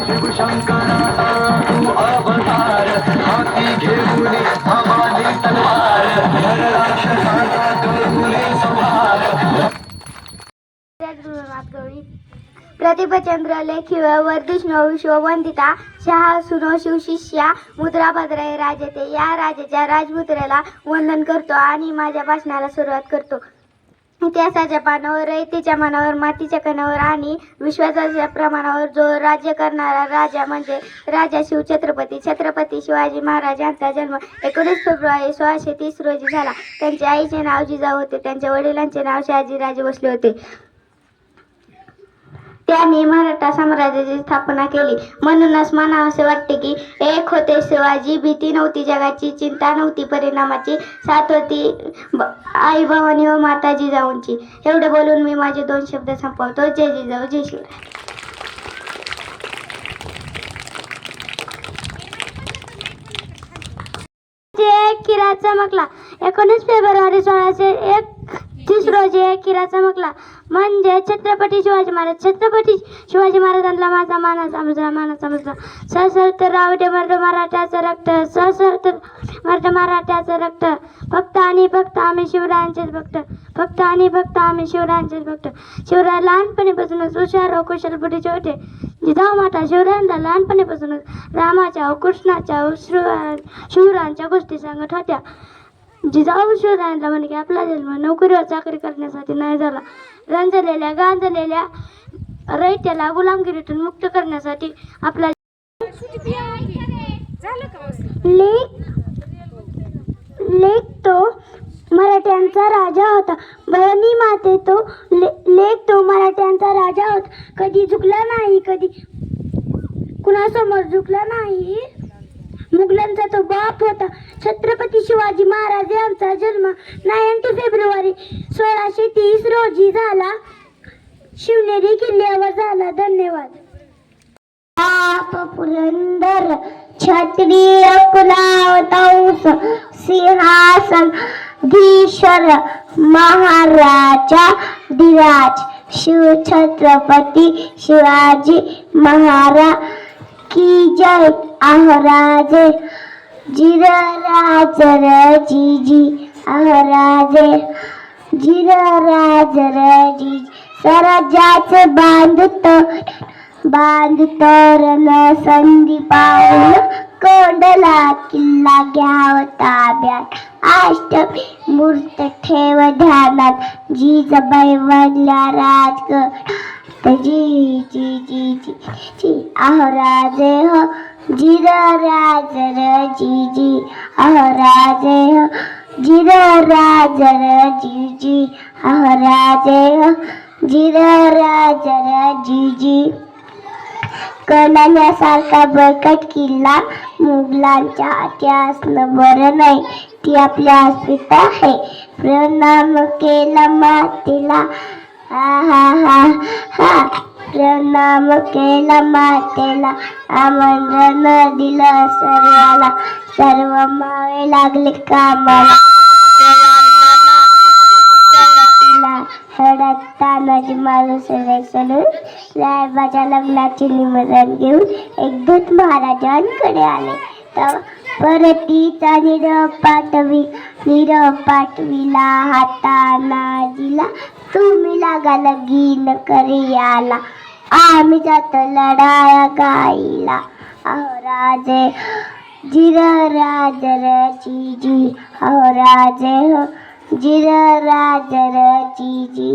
शिवशंकराचा तू अवतार, हाती घेऊन भवानी तलवार, राक्षसाचा करुणे संहार. प्रतिभचंद्र लेखिव वर्धिष्णू शिववंदिता शहा सुनो शिवशिष्या मुद्राभद्राय राजते. या राजाच्या राजमुद्रेला वंदन करतो आणि माझ्या भाषणाला सुरुवात करतो. इतिहासाच्या पानावर, रयतेच्या मनावर, मातीच्या कणावर आणि विश्वासाच्या प्रमाणावर जो राज्य करणारा राजा म्हणजे राजा शिवछत्रपती. छत्रपती शिवाजी महाराज यांचा जन्म 19 फेब्रुवारी 1630 रोजी झाला. त्यांच्या आईचे नाव जिजाऊ होते. त्यांच्या वडिलांचे नाव शहाजीराजे भोसले होते. त्यांनी मराठा साम्राज्याची स्थापना केली. म्हणूनच म्हणावेसे वाटते की एक होते शिवाजी, भीती नव्हती जगाची, चिंता नव्हती परिणामाची, साथ होती आई भवानी व माता जिजाऊंची. एवढे बोलून मी माझे 2 शब्द संपवतो. जय जिजाऊ, जय शिवराय. किरा चमकला 19 फेब्रुवारी 1631 रोजी एक किरा चमकला म्हणजे छत्रपती शिवाजी महाराज. छत्रपती शिवाजी महाराजांना माझा मान समजला. सशस्त्र रावटे मराठ्याचं रक्त, सशस्त्र मराठ्याचं रक्त. फक्त आणि फक्त आम्ही शिवरायांचेच भक्त, फक्त आणि फक्त आम्ही शिवरायांचेच भक्त. शिवराय लहानपणीपासूनच हुशार व कुशल बुद्धीचे होते. जिजाऊ माता शिवरायांना लहानपणीपासूनच रामाच्या व कृष्णाच्या व शिवरायांच्या गोष्टी सांगत होत्या. जिजाऊ शिवरायांना म्हणे की आपला जन्म नोकरी व चाकरी करण्यासाठी नाही झाला, रंजलेल्या गांजलेल्या रयतेला गुलामगिरीतून मुक्त करण्यासाठी आपला लेख तो मराठ्यांचा राजा होता. बहिणी माते तो लेख तो मराठ्यांचा राजा होता. कधी झुकला नाही, कधी कुणासमोर झुकला नाही. मुघलांचा तो बाप होता. छत्रपती शिवाजी महाराज यांचा जन्म 9 फेब्रुवारी 1630 रोजी झाला. शिवनेरी किल्ल्यावर झाला. धन्यवाद. बाप पुरंदर क्षत्रिय कुलावतंस सिंहासन धीश्वर महाराजा धीराज शिवछत्रपती शिवाजी महाराज की जय. आहराजे जिरराज रजीजी आहराजे जिरराज रजीजी. स्वराज्याचे बांधतोरण संधी पाऊल कोंडला किल्ला घ्याव ताब्यात. अष्टमी मूर्त ठेव ध्यानात जिजाबाई वडल्या राजगड जी जी जी जी जी आहराजे हो जिरराज रजीजी आहराजे हो जिरराज रजीजी आहराजे हो जिरराज रजीजी. कणाण्यासारखा बळकट किल्ला मुघलांच्या हाती असणं बरं नाही. ती आपल्या अस्मिता आहे. प्रणाम केला मातेला, हा हा हा हा. प्रणाम केला मातेला, आमंत्रण दिलं सर्वाला. सर्व मावे लागले कामाला. हळद तानाजी माणूस सोडून साहेबाच्या लग्नाचे निमंत्रण घेऊन एक दूत महाराजांकडे आले. तेव्हा परतीचा निरोप पाठविला हाताना दिला. तुम्ही लागा लगीन करी आला, आम्ही जातो लढाया गाईला. अहो राजे जिरराज रजीजी, अहो राजे हो जिरराज रजीजी.